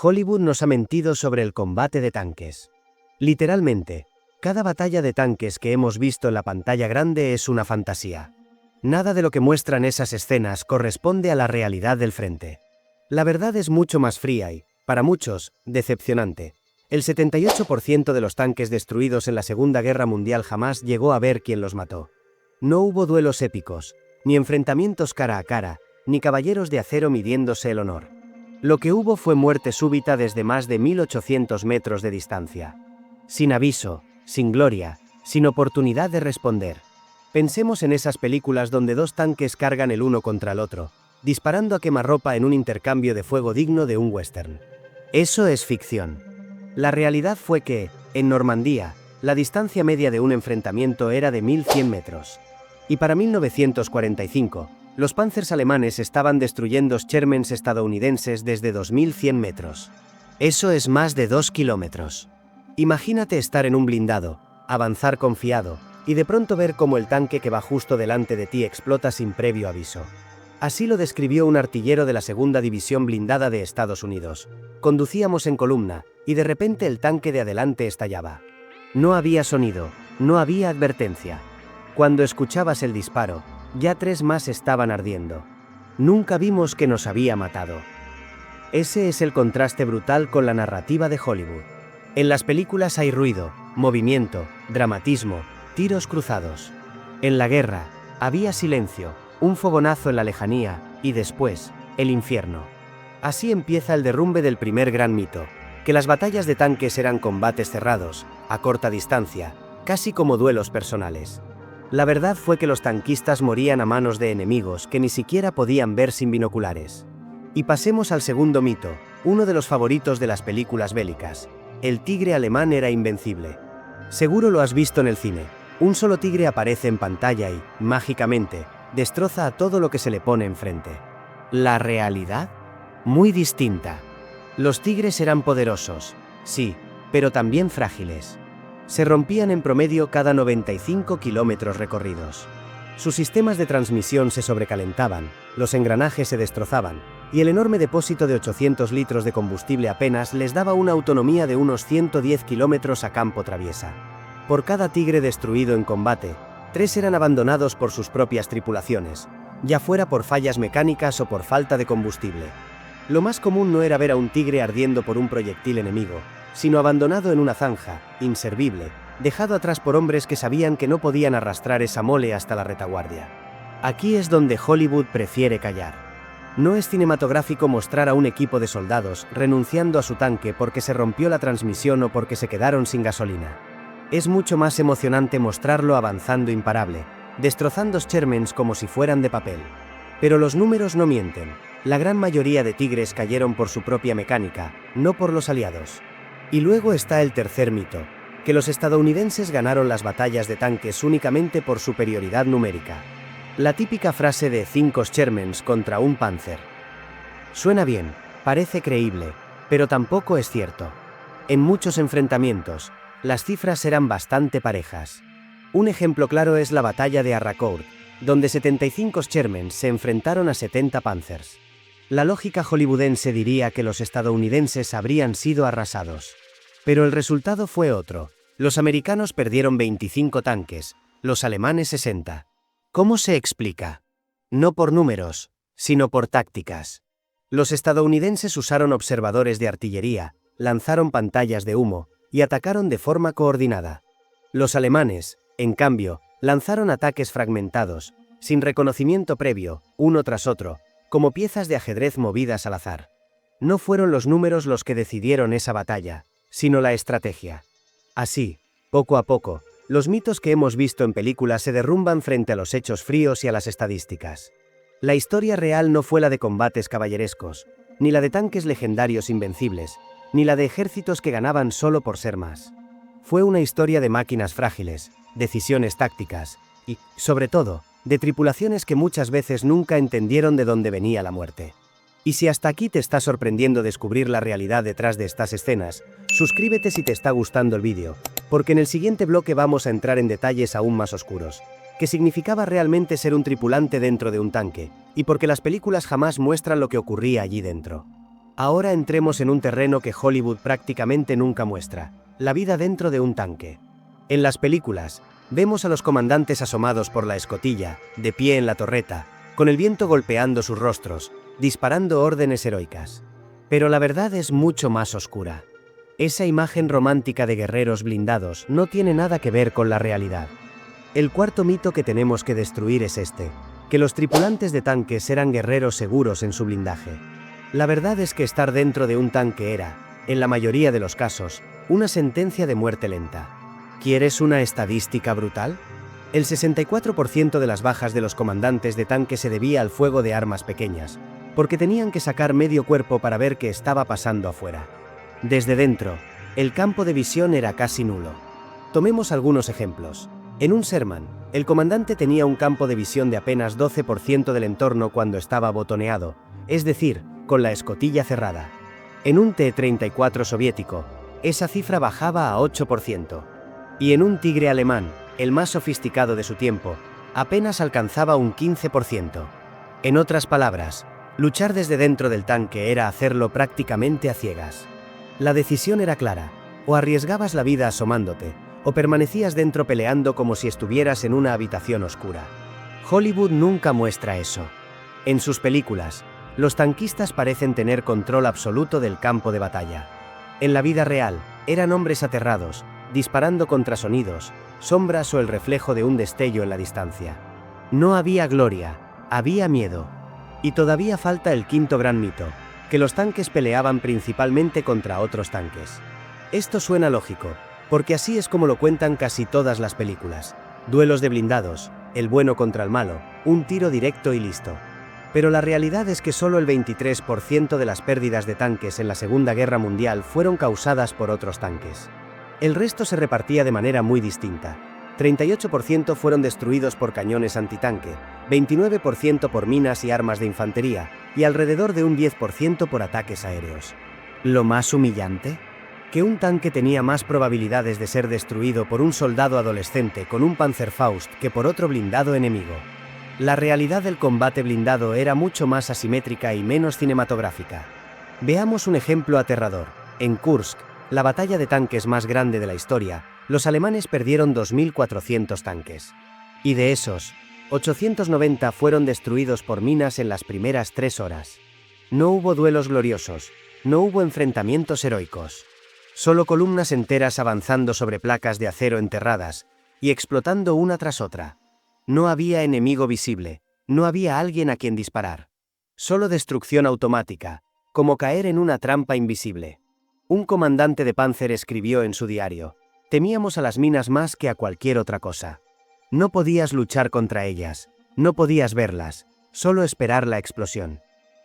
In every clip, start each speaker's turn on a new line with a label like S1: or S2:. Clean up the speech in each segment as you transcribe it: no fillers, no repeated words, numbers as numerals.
S1: Hollywood nos ha mentido sobre el combate de tanques. Literalmente, cada batalla de tanques que hemos visto en la pantalla grande es una fantasía. Nada de lo que muestran esas escenas corresponde a la realidad del frente. La verdad es mucho más fría y, para muchos, decepcionante. El 78% de los tanques destruidos en la Segunda Guerra Mundial jamás llegó a ver quién los mató. No hubo duelos épicos, ni enfrentamientos cara a cara, ni caballeros de acero midiéndose el honor. Lo que hubo fue muerte súbita desde más de 1800 metros de distancia. Sin aviso, sin gloria, sin oportunidad de responder. Pensemos en esas películas donde dos tanques cargan el uno contra el otro, disparando a quemarropa en un intercambio de fuego digno de un western. Eso es ficción. La realidad fue que, en Normandía, la distancia media de un enfrentamiento era de 1100 metros. Y para 1945, los Panzers alemanes estaban destruyendo Shermans estadounidenses desde 2100 metros. Eso es más de 2 kilómetros. Imagínate estar en un blindado, avanzar confiado, y de pronto ver cómo el tanque que va justo delante de ti explota sin previo aviso. Así lo describió un artillero de la Segunda División Blindada de Estados Unidos. Conducíamos en columna, y de repente el tanque de adelante estallaba. No había sonido, no había advertencia. Cuando escuchabas el disparo, ya 3 más estaban ardiendo. Nunca vimos que nos había matado. Ese es el contraste brutal con la narrativa de Hollywood. En las películas hay ruido, movimiento, dramatismo, tiros cruzados. En la guerra, había silencio, un fogonazo en la lejanía, y después, el infierno. Así empieza el derrumbe del primer gran mito, que las batallas de tanques eran combates cerrados, a corta distancia, casi como duelos personales. La verdad fue que los tanquistas morían a manos de enemigos que ni siquiera podían ver sin binoculares. Y pasemos al segundo mito, uno de los favoritos de las películas bélicas. El tigre alemán era invencible. Seguro lo has visto en el cine. Un solo tigre aparece en pantalla y, mágicamente, destroza a todo lo que se le pone enfrente. ¿La realidad? Muy distinta. Los tigres eran poderosos, sí, pero también frágiles. Se rompían en promedio cada 95 kilómetros recorridos. Sus sistemas de transmisión se sobrecalentaban, los engranajes se destrozaban, y el enorme depósito de 800 litros de combustible apenas les daba una autonomía de unos 110 kilómetros a campo traviesa. Por cada tigre destruido en combate, 3 eran abandonados por sus propias tripulaciones, ya fuera por fallas mecánicas o por falta de combustible. Lo más común no era ver a un tigre ardiendo por un proyectil enemigo, sino abandonado en una zanja, inservible, dejado atrás por hombres que sabían que no podían arrastrar esa mole hasta la retaguardia. Aquí es donde Hollywood prefiere callar. No es cinematográfico mostrar a un equipo de soldados renunciando a su tanque porque se rompió la transmisión o porque se quedaron sin gasolina. Es mucho más emocionante mostrarlo avanzando imparable, destrozando Shermans como si fueran de papel. Pero los números no mienten. La gran mayoría de tigres cayeron por su propia mecánica, no por los aliados. Y luego está el tercer mito, que los estadounidenses ganaron las batallas de tanques únicamente por superioridad numérica. La típica frase de 5 Shermans contra un Panzer. Suena bien, parece creíble, pero tampoco es cierto. En muchos enfrentamientos, las cifras eran bastante parejas. Un ejemplo claro es la batalla de Arracourt, donde 75 Shermans se enfrentaron a 70 Panzers. La lógica hollywoodense diría que los estadounidenses habrían sido arrasados. Pero el resultado fue otro. Los americanos perdieron 25 tanques, los alemanes 60. ¿Cómo se explica? No por números, sino por tácticas. Los estadounidenses usaron observadores de artillería, lanzaron pantallas de humo y atacaron de forma coordinada. Los alemanes, en cambio, lanzaron ataques fragmentados, sin reconocimiento previo, uno tras otro, como piezas de ajedrez movidas al azar. No fueron los números los que decidieron esa batalla, sino la estrategia. Así, poco a poco, los mitos que hemos visto en películas se derrumban frente a los hechos fríos y a las estadísticas. La historia real no fue la de combates caballerescos, ni la de tanques legendarios invencibles, ni la de ejércitos que ganaban solo por ser más. Fue una historia de máquinas frágiles, decisiones tácticas y, sobre todo, de tripulaciones que muchas veces nunca entendieron de dónde venía la muerte. Y si hasta aquí te está sorprendiendo descubrir la realidad detrás de estas escenas, suscríbete si te está gustando el vídeo, porque en el siguiente bloque vamos a entrar en detalles aún más oscuros. ¿Qué significaba realmente ser un tripulante dentro de un tanque? Y porque las películas jamás muestran lo que ocurría allí dentro. Ahora entremos en un terreno que Hollywood prácticamente nunca muestra: la vida dentro de un tanque. En las películas, vemos a los comandantes asomados por la escotilla, de pie en la torreta, con el viento golpeando sus rostros, disparando órdenes heroicas. Pero la verdad es mucho más oscura. Esa imagen romántica de guerreros blindados no tiene nada que ver con la realidad. El cuarto mito que tenemos que destruir es este: que los tripulantes de tanques eran guerreros seguros en su blindaje. La verdad es que estar dentro de un tanque era, en la mayoría de los casos, una sentencia de muerte lenta. ¿Quieres una estadística brutal? El 64% de las bajas de los comandantes de tanque se debía al fuego de armas pequeñas, porque tenían que sacar medio cuerpo para ver qué estaba pasando afuera. Desde dentro, el campo de visión era casi nulo. Tomemos algunos ejemplos. En un Sherman, el comandante tenía un campo de visión de apenas 12% del entorno cuando estaba botoneado, es decir, con la escotilla cerrada. En un T-34 soviético, esa cifra bajaba a 8%. Y en un Tigre alemán, el más sofisticado de su tiempo, apenas alcanzaba un 15%. En otras palabras, luchar desde dentro del tanque era hacerlo prácticamente a ciegas. La decisión era clara: o arriesgabas la vida asomándote, o permanecías dentro peleando como si estuvieras en una habitación oscura. Hollywood nunca muestra eso. En sus películas, los tanquistas parecen tener control absoluto del campo de batalla. En la vida real, eran hombres aterrados, disparando contra sonidos, sombras o el reflejo de un destello en la distancia. No había gloria, había miedo. Y todavía falta el quinto gran mito: que los tanques peleaban principalmente contra otros tanques. Esto suena lógico, porque así es como lo cuentan casi todas las películas. Duelos de blindados, el bueno contra el malo, un tiro directo y listo. Pero la realidad es que solo el 23% de las pérdidas de tanques en la Segunda Guerra Mundial fueron causadas por otros tanques. El resto se repartía de manera muy distinta. 38% fueron destruidos por cañones antitanque, 29% por minas y armas de infantería, y alrededor de un 10% por ataques aéreos. ¿Lo más humillante? Que un tanque tenía más probabilidades de ser destruido por un soldado adolescente con un Panzerfaust que por otro blindado enemigo. La realidad del combate blindado era mucho más asimétrica y menos cinematográfica. Veamos un ejemplo aterrador. En Kursk, la batalla de tanques más grande de la historia, los alemanes perdieron 2.400 tanques. Y de esos, 890 fueron destruidos por minas en las primeras 3 horas. No hubo duelos gloriosos, no hubo enfrentamientos heroicos. Solo columnas enteras avanzando sobre placas de acero enterradas y explotando una tras otra. No había enemigo visible, no había alguien a quien disparar. Solo destrucción automática, como caer en una trampa invisible. Un comandante de Panzer escribió en su diario: temíamos a las minas más que a cualquier otra cosa. No podías luchar contra ellas, no podías verlas, solo esperar la explosión.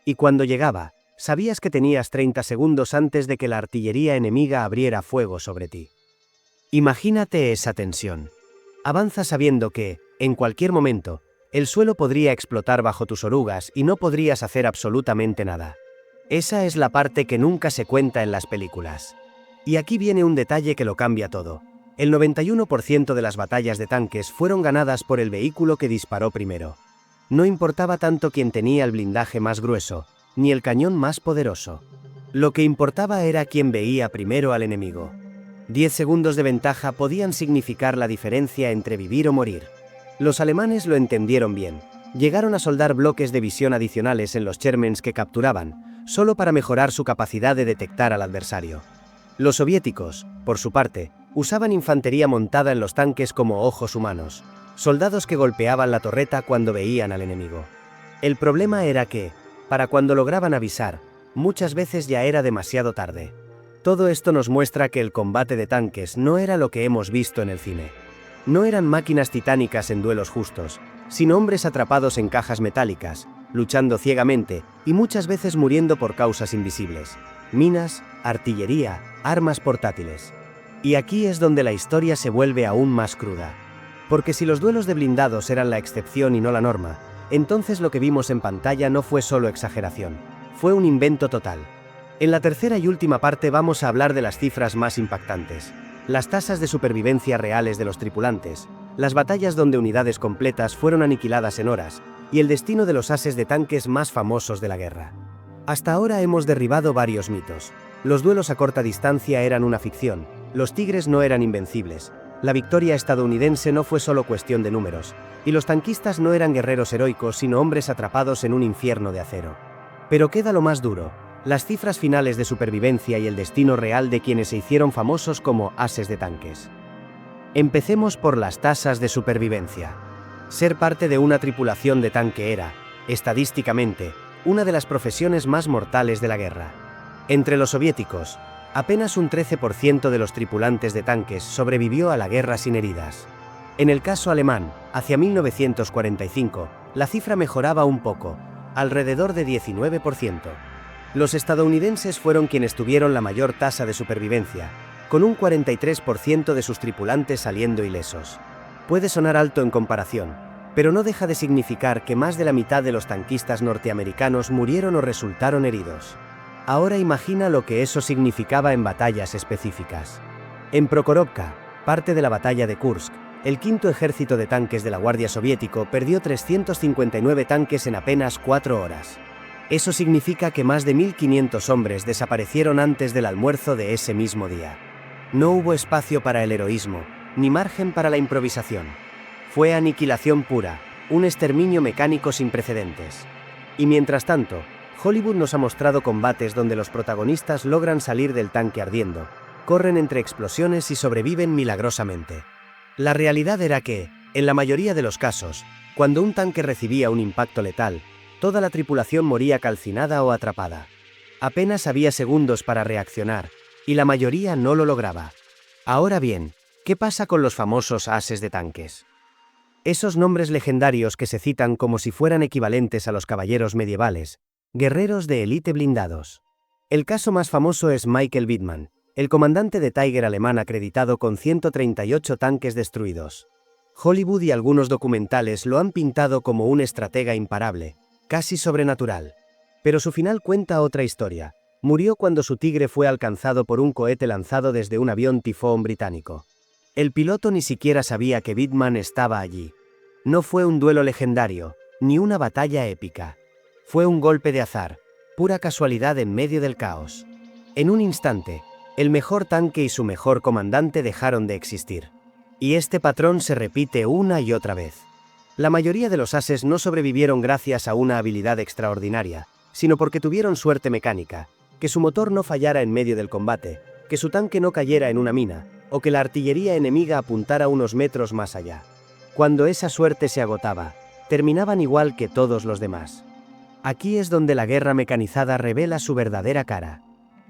S1: Y cuando llegaba, sabías que tenías 30 segundos antes de que la artillería enemiga abriera fuego sobre ti. Imagínate esa tensión. Avanza sabiendo que, en cualquier momento, el suelo podría explotar bajo tus orugas y no podrías hacer absolutamente nada. Esa es la parte que nunca se cuenta en las películas. Y aquí viene un detalle que lo cambia todo. El 91% de las batallas de tanques fueron ganadas por el vehículo que disparó primero. No importaba tanto quién tenía el blindaje más grueso, ni el cañón más poderoso. Lo que importaba era quién veía primero al enemigo. 10 segundos de ventaja podían significar la diferencia entre vivir o morir. Los alemanes lo entendieron bien. Llegaron a soldar bloques de visión adicionales en los Shermans que capturaban, solo para mejorar su capacidad de detectar al adversario. Los soviéticos, por su parte, usaban infantería montada en los tanques como ojos humanos, soldados que golpeaban la torreta cuando veían al enemigo. El problema era que, para cuando lograban avisar, muchas veces ya era demasiado tarde. Todo esto nos muestra que el combate de tanques no era lo que hemos visto en el cine. No eran máquinas titánicas en duelos justos, sino hombres atrapados en cajas metálicas, luchando ciegamente y muchas veces muriendo por causas invisibles. Minas, artillería, armas portátiles. Y aquí es donde la historia se vuelve aún más cruda. Porque si los duelos de blindados eran la excepción y no la norma, entonces lo que vimos en pantalla no fue solo exageración, fue un invento total. En la tercera y última parte vamos a hablar de las cifras más impactantes, las tasas de supervivencia reales de los tripulantes, las batallas donde unidades completas fueron aniquiladas en horas, y el destino de los ases de tanques más famosos de la guerra. Hasta ahora hemos derribado varios mitos. Los duelos a corta distancia eran una ficción, los tigres no eran invencibles, la victoria estadounidense no fue solo cuestión de números, y los tanquistas no eran guerreros heroicos sino hombres atrapados en un infierno de acero. Pero queda lo más duro, las cifras finales de supervivencia y el destino real de quienes se hicieron famosos como ases de tanques. Empecemos por las tasas de supervivencia. Ser parte de una tripulación de tanque era, estadísticamente, una de las profesiones más mortales de la guerra. Entre los soviéticos, apenas un 13% de los tripulantes de tanques sobrevivió a la guerra sin heridas. En el caso alemán, hacia 1945, la cifra mejoraba un poco, alrededor de 19%. Los estadounidenses fueron quienes tuvieron la mayor tasa de supervivencia, con un 43% de sus tripulantes saliendo ilesos. Puede sonar alto en comparación, pero no deja de significar que más de la mitad de los tanquistas norteamericanos murieron o resultaron heridos. Ahora imagina lo que eso significaba en batallas específicas. En Prokhorovka, parte de la batalla de Kursk, el quinto ejército de tanques de la Guardia Soviético perdió 359 tanques en apenas 4 horas. Eso significa que más de 1.500 hombres desaparecieron antes del almuerzo de ese mismo día. No hubo espacio para el heroísmo, ni margen para la improvisación. Fue aniquilación pura, un exterminio mecánico sin precedentes. Y mientras tanto, Hollywood nos ha mostrado combates donde los protagonistas logran salir del tanque ardiendo, corren entre explosiones y sobreviven milagrosamente. La realidad era que, en la mayoría de los casos, cuando un tanque recibía un impacto letal, toda la tripulación moría calcinada o atrapada. Apenas había segundos para reaccionar, y la mayoría no lo lograba. Ahora bien, ¿qué pasa con los famosos ases de tanques? Esos nombres legendarios que se citan como si fueran equivalentes a los caballeros medievales, guerreros de élite blindados. El caso más famoso es Michael Wittmann, el comandante de Tiger alemán acreditado con 138 tanques destruidos. Hollywood y algunos documentales lo han pintado como un estratega imparable, casi sobrenatural. Pero su final cuenta otra historia. Murió cuando su Tigre fue alcanzado por un cohete lanzado desde un avión Typhoon británico. El piloto ni siquiera sabía que Wittmann estaba allí. No fue un duelo legendario, ni una batalla épica. Fue un golpe de azar, pura casualidad en medio del caos. En un instante, el mejor tanque y su mejor comandante dejaron de existir. Y este patrón se repite una y otra vez. La mayoría de los ases no sobrevivieron gracias a una habilidad extraordinaria, sino porque tuvieron suerte mecánica, que su motor no fallara en medio del combate, que su tanque no cayera en una mina, o que la artillería enemiga apuntara unos metros más allá. Cuando esa suerte se agotaba, terminaban igual que todos los demás. Aquí es donde la guerra mecanizada revela su verdadera cara.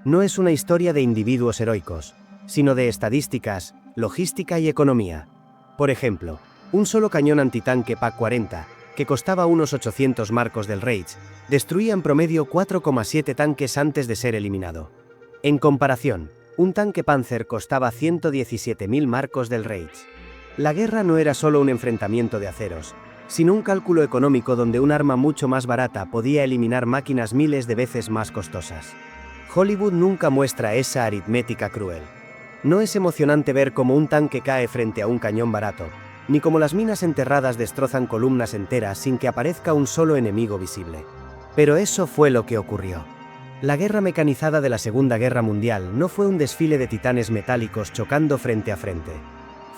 S1: No es una historia de individuos heroicos, sino de estadísticas, logística y economía. Por ejemplo, un solo cañón antitanque PaK-40, que costaba unos 800 marcos del Reich, destruía en promedio 4,7 tanques antes de ser eliminado. En comparación, un tanque Panzer costaba 117.000 marcos del Reich. La guerra no era solo un enfrentamiento de aceros, sino un cálculo económico donde un arma mucho más barata podía eliminar máquinas miles de veces más costosas. Hollywood nunca muestra esa aritmética cruel. No es emocionante ver cómo un tanque cae frente a un cañón barato, ni cómo las minas enterradas destrozan columnas enteras sin que aparezca un solo enemigo visible. Pero eso fue lo que ocurrió. La guerra mecanizada de la Segunda Guerra Mundial no fue un desfile de titanes metálicos chocando frente a frente.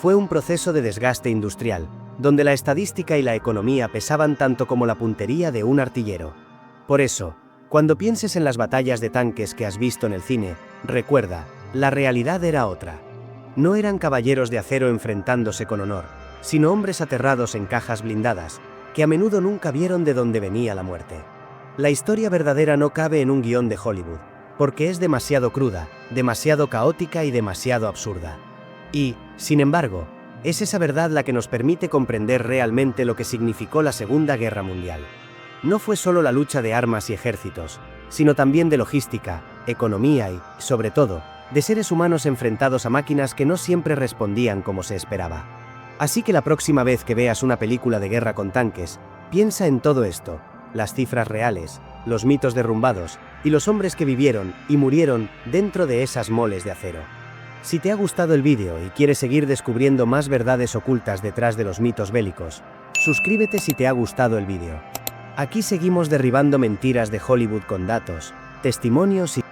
S1: Fue un proceso de desgaste industrial, donde la estadística y la economía pesaban tanto como la puntería de un artillero. Por eso, cuando pienses en las batallas de tanques que has visto en el cine, recuerda, la realidad era otra. No eran caballeros de acero enfrentándose con honor, sino hombres aterrados en cajas blindadas, que a menudo nunca vieron de dónde venía la muerte. La historia verdadera no cabe en un guión de Hollywood, porque es demasiado cruda, demasiado caótica y demasiado absurda. Y, sin embargo, es esa verdad la que nos permite comprender realmente lo que significó la Segunda Guerra Mundial. No fue solo la lucha de armas y ejércitos, sino también de logística, economía y, sobre todo, de seres humanos enfrentados a máquinas que no siempre respondían como se esperaba. Así que la próxima vez que veas una película de guerra con tanques, piensa en todo esto, las cifras reales, los mitos derrumbados, y los hombres que vivieron y murieron dentro de esas moles de acero. Si te ha gustado el vídeo y quieres seguir descubriendo más verdades ocultas detrás de los mitos bélicos, suscríbete si te ha gustado el vídeo. Aquí seguimos derribando mentiras de Hollywood con datos, testimonios y